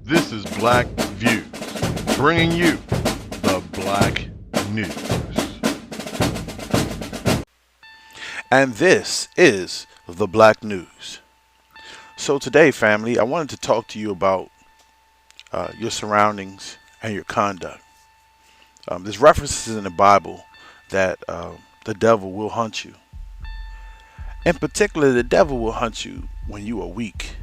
This is Black Views, bringing you the Black News. And this is the Black News. So today, family, I wanted to talk to you about your surroundings and your conduct. There's references in the Bible that the devil will hunt you. In particular, the devil will hunt you when you are weak.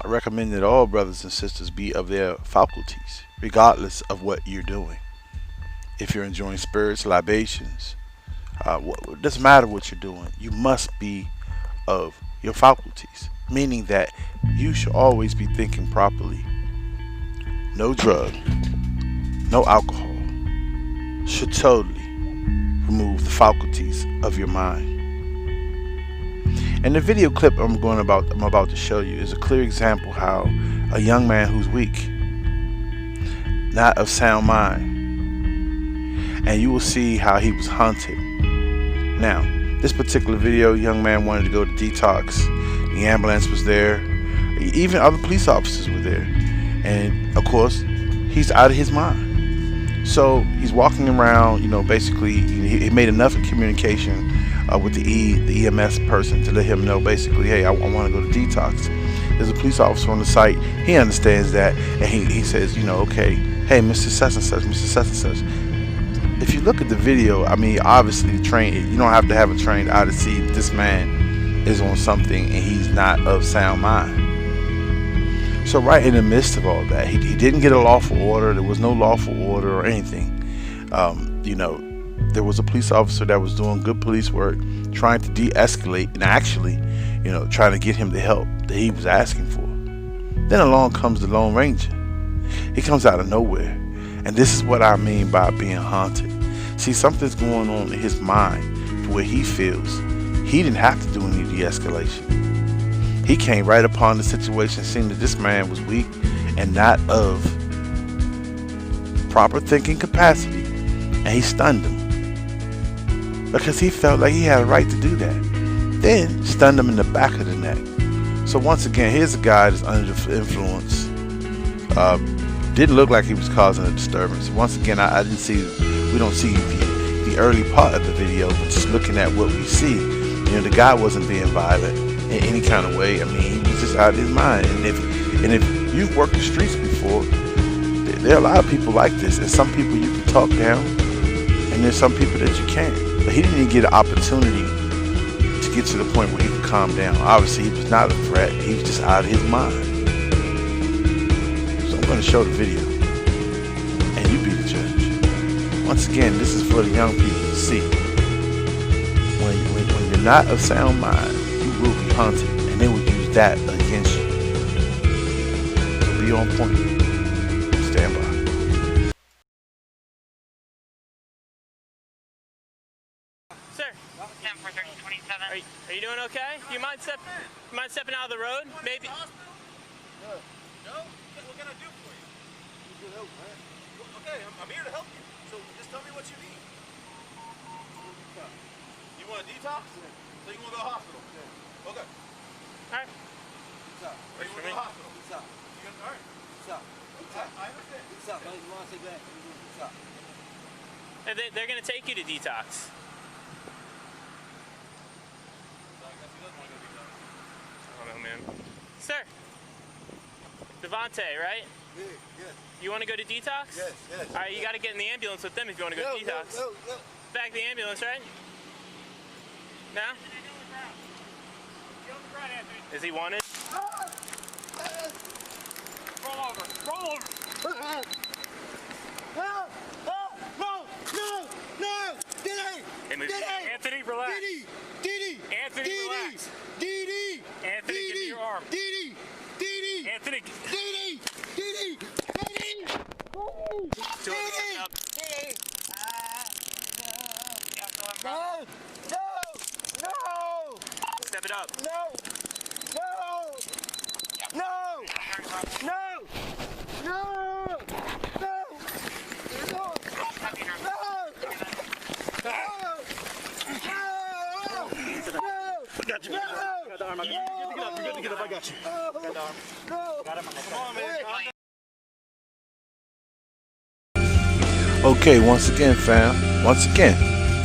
I recommend that all brothers and sisters be of their faculties, regardless of what you're doing. If you're enjoying spirits, libations, it doesn't matter what you're doing. You must be of your faculties, meaning that you should always be thinking properly. No drug, no alcohol should totally remove the faculties of your mind. And the video clip I'm about to show you is a clear example how a young man who's weak, not of sound mind, and you will see how he was hunted. Now, this particular video, young man wanted to go to detox. The ambulance was there. Even other police officers were there. And of course, he's out of his mind. So he's walking around, basically he made enough communication with the EMS person to let him know, basically, hey, I want to go to detox. There's a police officer on the site. He understands that, and he says, okay, hey, Mr. Such and Such, Mr. Such and Such. If you look at the video, obviously you don't have to have a trained eye to see if this man is on something and he's not of sound mind. So right in the midst of all that, he didn't get a lawful order. There was no lawful order or anything. There was a police officer that was doing good police work, trying to de-escalate and actually, trying to get him the help that he was asking for. Then along comes the Lone Ranger. He comes out of nowhere. And this is what I mean by being haunted. See, something's going on in his mind to where he feels he didn't have to do any de-escalation. He came right upon the situation, seeing that this man was weak and not of proper thinking capacity, and he stunned him because he felt like he had a right to do that. Then stunned him in the back of the neck. So once again, here's a guy that's under the influence. Didn't look like he was causing a disturbance. Once again, we don't see the early part of the video, but just looking at what we see, the guy wasn't being violent in any kind of way. He was just out of his mind. And if you've worked the streets before, there are a lot of people like this, and some people you can talk down, and there's some people that you can't. But he didn't even get an opportunity to get to the point where he could calm down. Obviously, he was not a threat. He was just out of his mind. I'm going to show the video, and you be the judge. Once again, this is for the young people to see. When you're not of sound mind, you will be haunted, and they will use that against you. So be on point. Stand by. Sir, 10-4-30-27. Are you doing okay? Do you mind stepping out of the road? Maybe. No? What can I do for you? You can help, man. Okay, I'm here to help you. So just tell me what you need. You want a detox? Yeah. So you want to go to the hospital? Yeah. Okay. Alright. What's up? You want to go to the hospital? What's up? Alright. What's up? I understand. What's up? You want to say that? What's up? They're going to take you to detox. I don't know, man. Sir. Devontae, right? Yeah, yes. You want to go to detox? Yes. Alright, you got to get in the ambulance with them if you want to go to detox. No. Back to the ambulance, right? No? Is he wanted? Roll over. No! Anthony, relax. Didi! Anthony, relax. Didi! Anthony, give me your arm. Didi! Anthony. Didi! Up. No! Step it up. No! Got the arm. You're good to get up. I got you. No! Got him. Come on, man. Okay, once again, fam. Once again,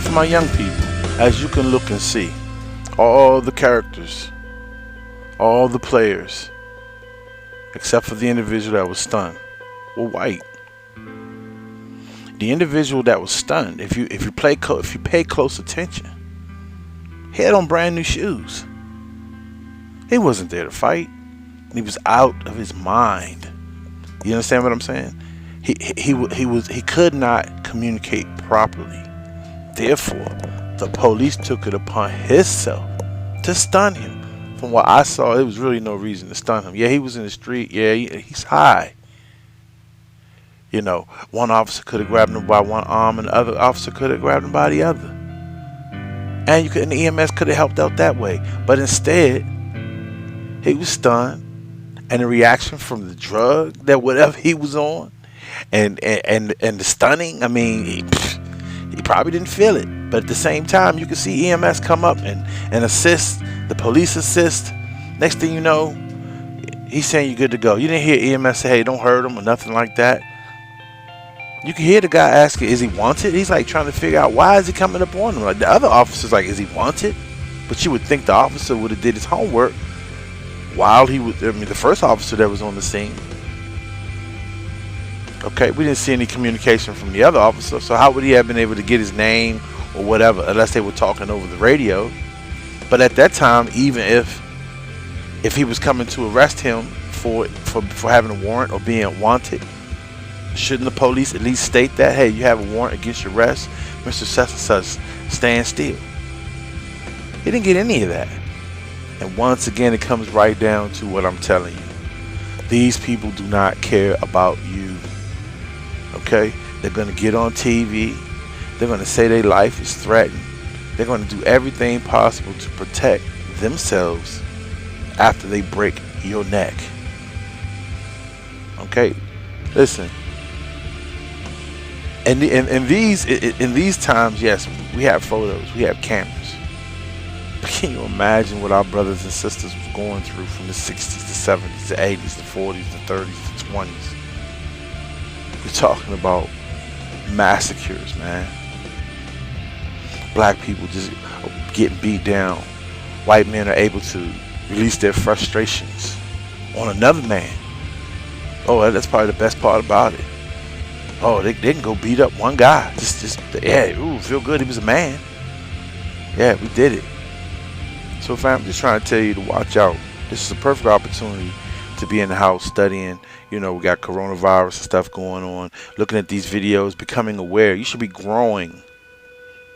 for my young people, as you can look and see, all the characters, all the players, except for the individual that was stunned, were white. The individual that was stunned, if you pay close attention, he had on brand new shoes. He wasn't there to fight. He was out of his mind. You understand what I'm saying? He could not communicate properly. Therefore, the police took it upon himself to stun him. From what I saw, there was really no reason to stun him. Yeah, he was in the street. Yeah, he's high. You know, one officer could have grabbed him by one arm and the other officer could have grabbed him by the other. And the EMS could have helped out that way. But instead, he was stunned. And the reaction from the drug that whatever he was on and the stunning, I mean, he probably didn't feel it. But at the same time, you can see EMS come up and assist. The police assist. Next thing you know, he's saying you're good to go. You didn't hear EMS say, hey, don't hurt him or nothing like that. You can hear the guy asking, is he wanted? He's like trying to figure out why is he coming up on him. Like the other officer's like, is he wanted? But you would think the officer would have did his homework while he was, the first officer that was on the scene. Okay, we didn't see any communication from the other officer, so how would he have been able to get his name or whatever, unless they were talking over the radio? But at that time, even if he was coming to arrest him for having a warrant or being wanted, shouldn't the police at least state that, hey, you have a warrant against your arrest, Mr. Such and Such, stand still? He didn't get any of that. And once again, it comes right down to what I'm telling you. These people do not care about you. Okay? They're going to get on TV. They're going to say their life is threatened. They're going to do everything possible to protect themselves after they break your neck. Okay? Listen. In these times, yes, we have photos, we have cameras. But can you imagine what our brothers and sisters was going through from the 60s, the 70s, the 80s, the 40s, the 30s, the 20s? We're talking about massacres, man. Black people just getting beat down. White men are able to release their frustrations on another man. Oh, that's probably the best part about it. Oh, they can go beat up one guy. Yeah, ooh, feel good. He was a man. Yeah, we did it. So, fam, I'm just trying to tell you to watch out. This is a perfect opportunity to be in the house studying. You know, we got coronavirus and stuff going on. Looking at these videos, becoming aware. You should be growing.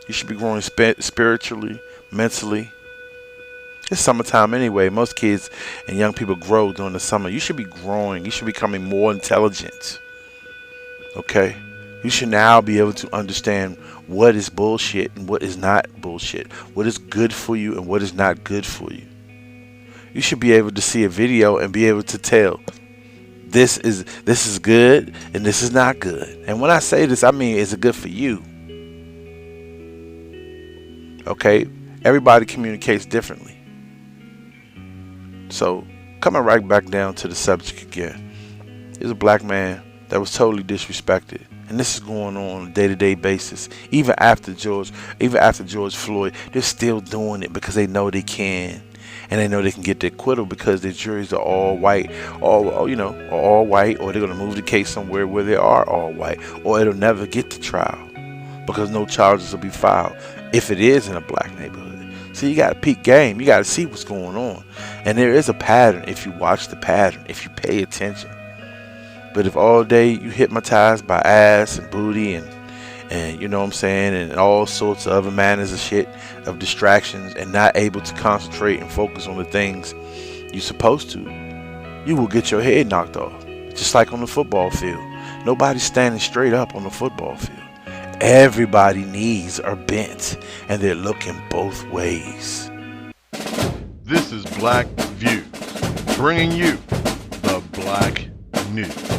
You should be growing spiritually, mentally. It's summertime anyway. Most kids and young people grow during the summer. You should be growing. You should be becoming more intelligent. Okay? You should now be able to understand what is bullshit and what is not bullshit. What is good for you and what is not good for you. You should be able to see a video and be able to tell this is good and this is not good. And when I say this, I mean, is it good for you? Okay? Everybody communicates differently. So, coming right back down to the subject again. There's a black man that was totally disrespected. And this is going on a day-to-day basis. Even after George Floyd, they're still doing it because they know they can. And they know they can get the acquittal because their juries are all white, all white, or they're going to move the case somewhere where they are all white, or it'll never get to trial because no charges will be filed if it is in a black neighborhood. So you got to peep game. You got to see what's going on. And there is a pattern if you watch the pattern, if you pay attention. But if all day you hypnotized by ass and booty and you know what I'm saying, and all sorts of other manners of shit, of distractions, and not able to concentrate and focus on the things you're supposed to, you will get your head knocked off. Just like on the football field. Nobody's standing straight up on the football field. Everybody's knees are bent and they're looking both ways. This is Black View, bringing you the Black News.